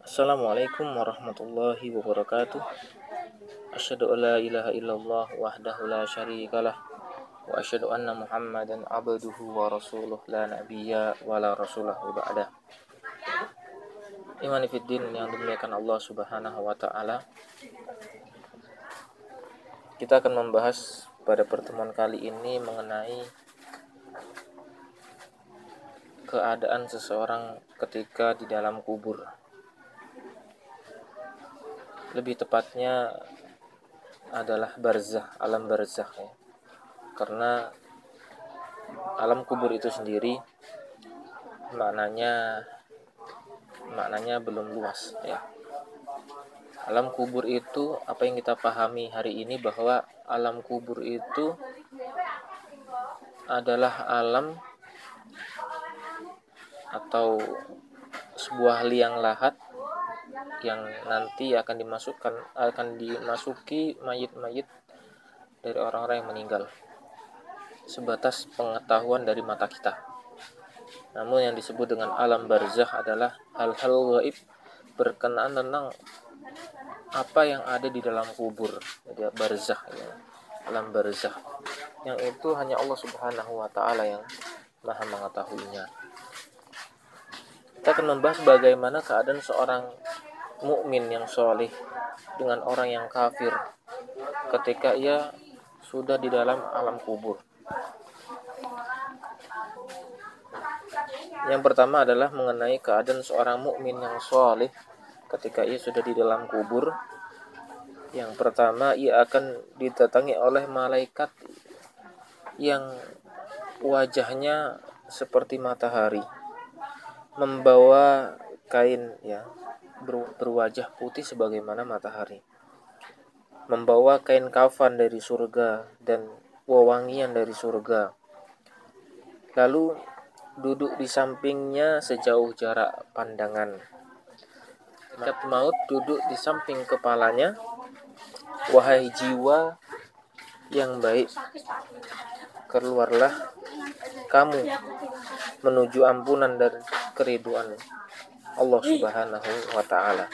Assalamualaikum warahmatullahi wabarakatuh. Asyhadu an la ilaha illallah wahdahu la syarikalah wa asyhadu anna Muhammadan abduhu wa rasuluh la nabiyya wa la rasulahu ba'da. Imani fiddin yang dimuliakan Allah Subhanahu wa taala. Kita akan membahas pada pertemuan kali ini mengenai keadaan seseorang ketika di dalam kubur. Lebih tepatnya adalah barzakh, alam barzakh ya. Karena alam kubur itu sendiri maknanya belum luas ya. Alam kubur itu apa yang kita pahami hari ini, bahwa alam kubur itu adalah alam atau sebuah liang lahat yang nanti akan dimasuki mayit-mayit dari orang-orang yang meninggal, sebatas pengetahuan dari mata kita. Namun yang disebut dengan alam barzakh adalah hal-hal gaib berkenaan tentang apa yang ada di dalam kubur. Jadi barzakh ya, alam barzakh yang itu hanya Allah Subhanahu wa taala yang Maha mengetahuinya. Kita akan membahas bagaimana keadaan seorang mukmin yang sholih dengan orang yang kafir ketika ia sudah di dalam alam kubur. Yang pertama adalah mengenai keadaan seorang mukmin yang sholih ketika ia sudah di dalam kubur. Yang pertama, ia akan didatangi oleh malaikat yang wajahnya seperti matahari, membawa kain ya, berwajah putih sebagaimana matahari, membawa kain kafan dari surga dan wewangian dari surga. Lalu duduk di sampingnya sejauh jarak pandangan. Malaikat maut duduk di samping kepalanya. Wahai jiwa yang baik, keluarlah kamu menuju ampunan dan keriduan Allah Subhanahu wa taala.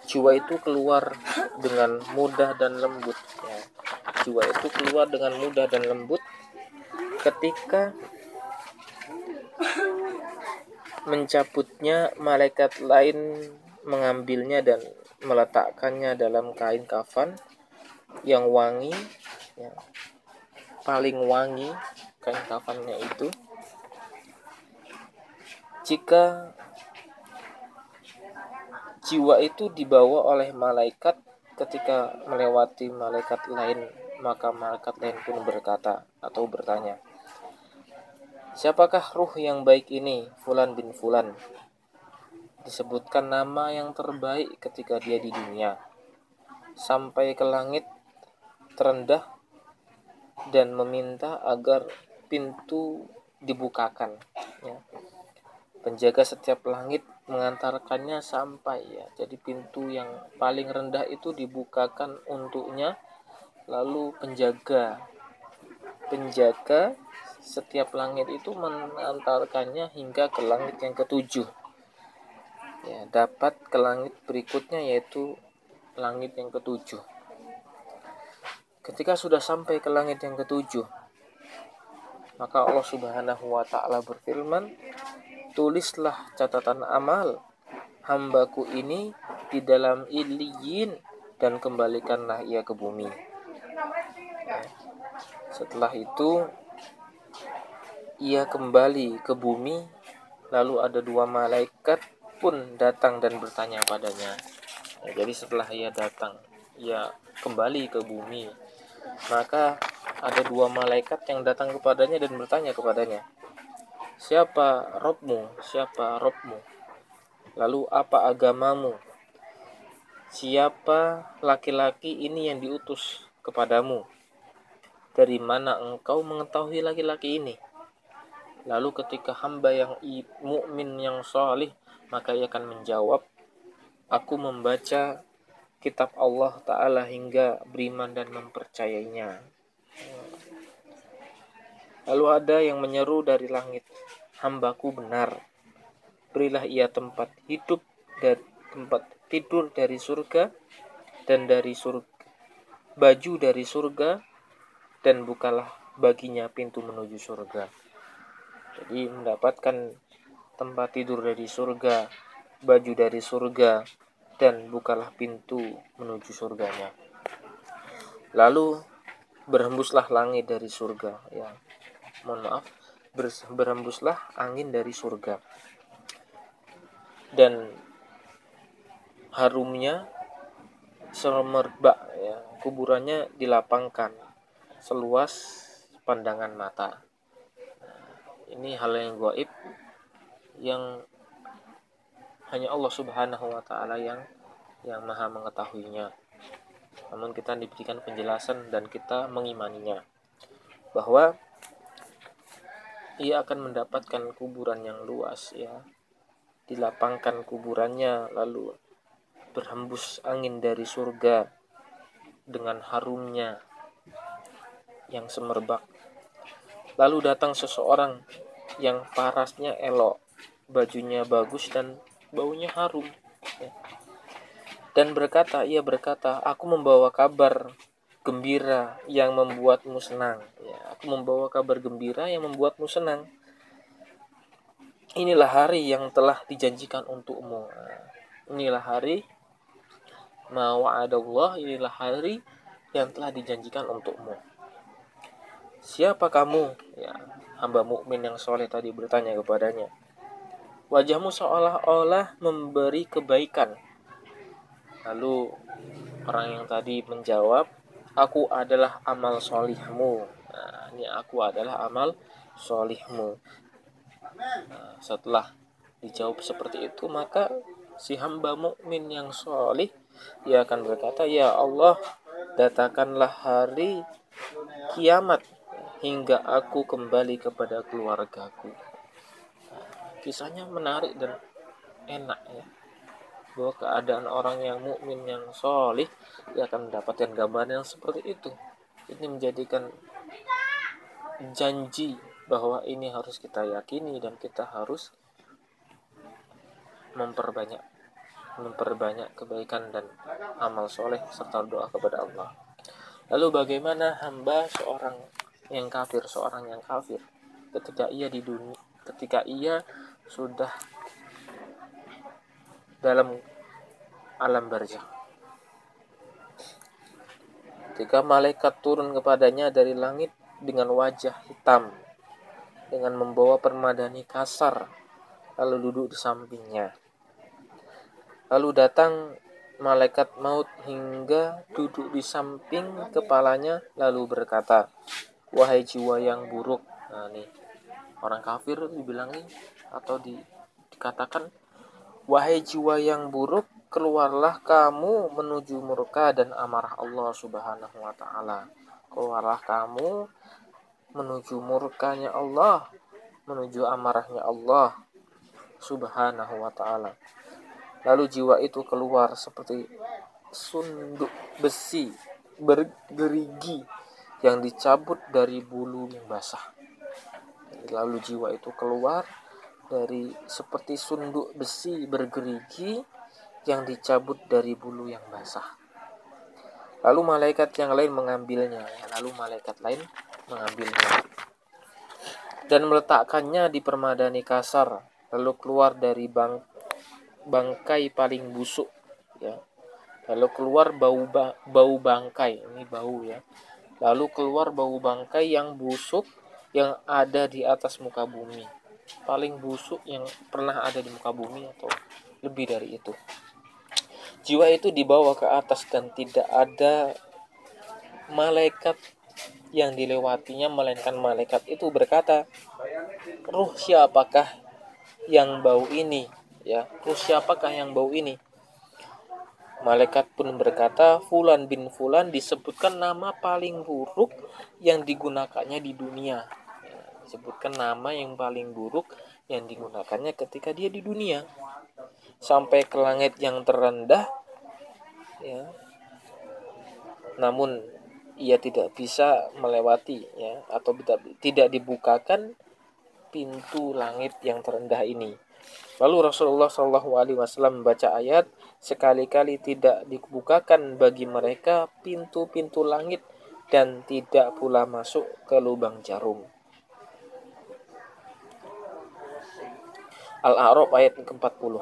Jiwa itu keluar dengan mudah dan lembut ya. Jiwa itu keluar dengan mudah dan lembut ketika mencabutnya malaikat lain, mengambilnya dan meletakkannya dalam kain kafan yang wangi ya, paling wangi kain kafannya itu. Jika jiwa itu dibawa oleh malaikat, ketika melewati malaikat lain, maka malaikat lain pun berkata atau bertanya, siapakah ruh yang baik ini? Fulan bin Fulan. Disebutkan nama yang terbaik ketika dia di dunia, sampai ke langit terendah dan meminta agar pintu dibukakan ya. Penjaga setiap langit mengantarkannya sampai ya. Jadi pintu yang paling rendah itu dibukakan untuknya. Lalu penjaga setiap langit itu mengantarkannya hingga ke langit yang ketujuh ya, dapat ke langit berikutnya, yaitu langit yang ketujuh. Ketika sudah sampai ke langit yang ketujuh, maka Allah Subhanahu wa taala berfirman, tulislah catatan amal hambaku ini di dalam illiyin dan kembalikanlah ia ke bumi. Setelah itu ia kembali ke bumi, lalu ada dua malaikat pun datang dan bertanya padanya. Jadi setelah ia datang, ia kembali ke bumi, maka ada dua malaikat yang datang kepadanya dan bertanya kepadanya, siapa Robmu? Siapa Robmu? Lalu apa agamamu? Siapa laki-laki ini yang diutus kepadamu? Dari mana engkau mengetahui laki-laki ini? Lalu ketika hamba yang mukmin yang salih, maka ia akan menjawab, aku membaca kitab Allah Ta'ala hingga beriman dan mempercayainya. Lalu ada yang menyeru dari langit, hambaku benar, berilah ia tempat hidup dari tempat tidur dari surga dan dari surga, baju dari surga, dan bukalah baginya pintu menuju surga. Jadi mendapatkan tempat tidur dari surga, baju dari surga, dan bukalah pintu menuju surganya. Lalu berhembuslah langit dari surga, ya, mohon maaf, berhembuslah angin dari surga, dan harumnya semerbak, ya, kuburannya dilapangkan seluas pandangan mata. Ini hal yang gaib yang hanya Allah Subhanahu wa taala yang maha mengetahuinya. Namun kita diberikan penjelasan dan kita mengimaninya bahwa ia akan mendapatkan kuburan yang luas, ya. Dilapangkan kuburannya, lalu berhembus angin dari surga dengan harumnya yang semerbak. Lalu datang seseorang yang parasnya elok, bajunya bagus dan baunya harum, ya. Dan ia berkata, aku membawa kabar gembira yang membuatmu senang, ya. Aku membawa kabar gembira yang membuatmu senang. Inilah hari yang telah dijanjikan untukmu. Inilah hari ma'wa'adallah, inilah hari yang telah dijanjikan untukmu. Siapa kamu? Ya, hamba mukmin yang soleh tadi bertanya kepadanya. Wajahmu seolah-olah memberi kebaikan. Lalu orang yang tadi menjawab, aku adalah amal solihmu. Nah, ini aku adalah amal solihmu. Nah, setelah dijawab seperti itu, maka si hamba mukmin yang solih, ia akan berkata, ya Allah, datangkanlah hari kiamat hingga aku kembali kepada keluargaku. Kisahnya menarik dan enak, ya, bahwa keadaan orang yang mukmin yang solih, dia akan mendapatkan gambaran yang seperti itu. Ini menjadikan janji bahwa ini harus kita yakini dan kita harus memperbanyak kebaikan dan amal soleh serta doa kepada Allah. Lalu bagaimana hamba seorang yang kafir ketika ia di dunia, ketika ia sudah dalam alam barzakh? Ketika malaikat turun kepadanya dari langit dengan wajah hitam, dengan membawa permadani kasar, lalu duduk di sampingnya. Lalu datang malaikat maut hingga duduk di samping kepalanya, lalu berkata, wahai jiwa yang buruk. Nah, nih orang kafir dibilangin atau dikatakan, wahai jiwa yang buruk, keluarlah kamu menuju murka dan amarah Allah Subhanahu wa taala. Keluarlah kamu menuju murkanya Allah, menuju amarahnya Allah Subhanahu wa taala. Lalu jiwa itu keluar seperti sunduk besi bergerigi yang dicabut dari bulu yang basah. Lalu jiwa itu keluar dari seperti sunduk besi bergerigi yang dicabut dari bulu yang basah. Lalu malaikat lain mengambilnya dan meletakkannya di permadani kasar, lalu keluar dari bangkai paling busuk, ya. Lalu keluar bau bangkai, ini bau, ya. Lalu keluar bau bangkai yang busuk yang ada di atas muka bumi, paling busuk yang pernah ada di muka bumi atau lebih dari itu. Jiwa itu dibawa ke atas dan tidak ada malaikat yang dilewatinya, melainkan malaikat itu berkata, ruh siapakah yang bau ini? Ya, ruh siapakah yang bau ini? Malaikat pun berkata, Fulan bin Fulan, disebutkan nama paling buruk yang digunakannya di dunia. Ya, disebutkan nama yang paling buruk yang digunakannya ketika dia di dunia. Sampai ke langit yang terendah, ya. Namun ia tidak bisa melewati, ya, atau tidak dibukakan pintu langit yang terendah ini. Lalu Rasulullah Shallallahu Alaihi Wasallam membaca ayat, sekali-kali tidak dibukakan bagi mereka pintu-pintu langit dan tidak pula masuk ke lubang jarum. Al-A'raf ayat ke-40.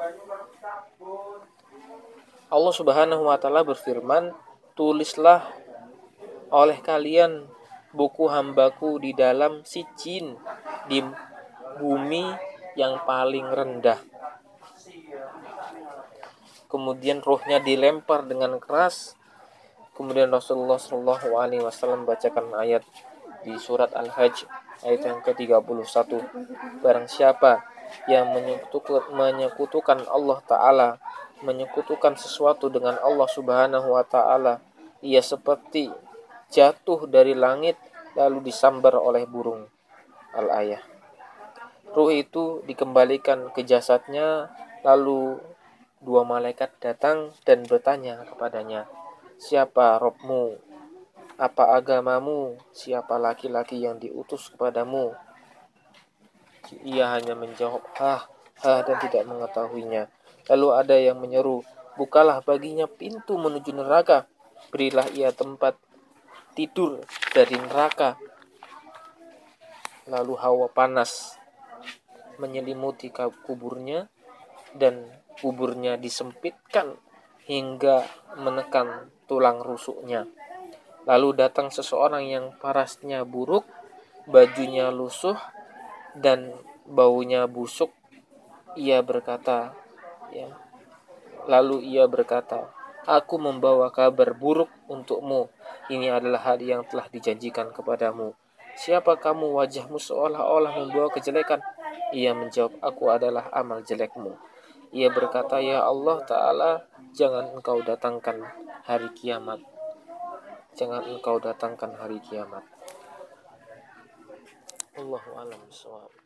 Allah Subhanahu wa taala berfirman, "Tulislah oleh kalian buku hambaku di dalam sijin, di bumi yang paling rendah." Kemudian ruhnya dilempar dengan keras. Kemudian Rasulullah Shallallahu Alaihi Wasallam bacakan ayat di surat Al-Hajj ayat yang ke-31. Barang siapa yang menyekutukan Allah Ta'ala, menyekutukan sesuatu dengan Allah Subhanahu wa Ta'ala, ia seperti jatuh dari langit lalu disambar oleh burung. Al-Ayah. Ruh itu dikembalikan ke jasadnya, lalu dua malaikat datang dan bertanya kepadanya, "Siapa Robmu? Apa agamamu? Siapa laki-laki yang diutus kepadamu?" Ia hanya menjawab, "Hah, dan tidak mengetahuinya." Lalu ada yang menyeru, "Bukalah baginya pintu menuju neraka. Berilah ia tempat tidur dari neraka." Lalu hawa panas menyelimuti kuburnya dan kuburnya disempitkan hingga menekan tulang rusuknya. Lalu datang seseorang yang parasnya buruk, bajunya lusuh dan baunya busuk. Lalu ia berkata, "Aku membawa kabar buruk untukmu. Ini adalah hari yang telah dijanjikan kepadamu. Siapa kamu? Wajahmu seolah-olah membawa kejelekan." Ia menjawab, "Aku adalah amal jelekmu." Ia berkata, "Ya Allah Ta'ala, jangan engkau datangkan hari kiamat. Jangan engkau datangkan hari kiamat." Allahu a'lam bishawab.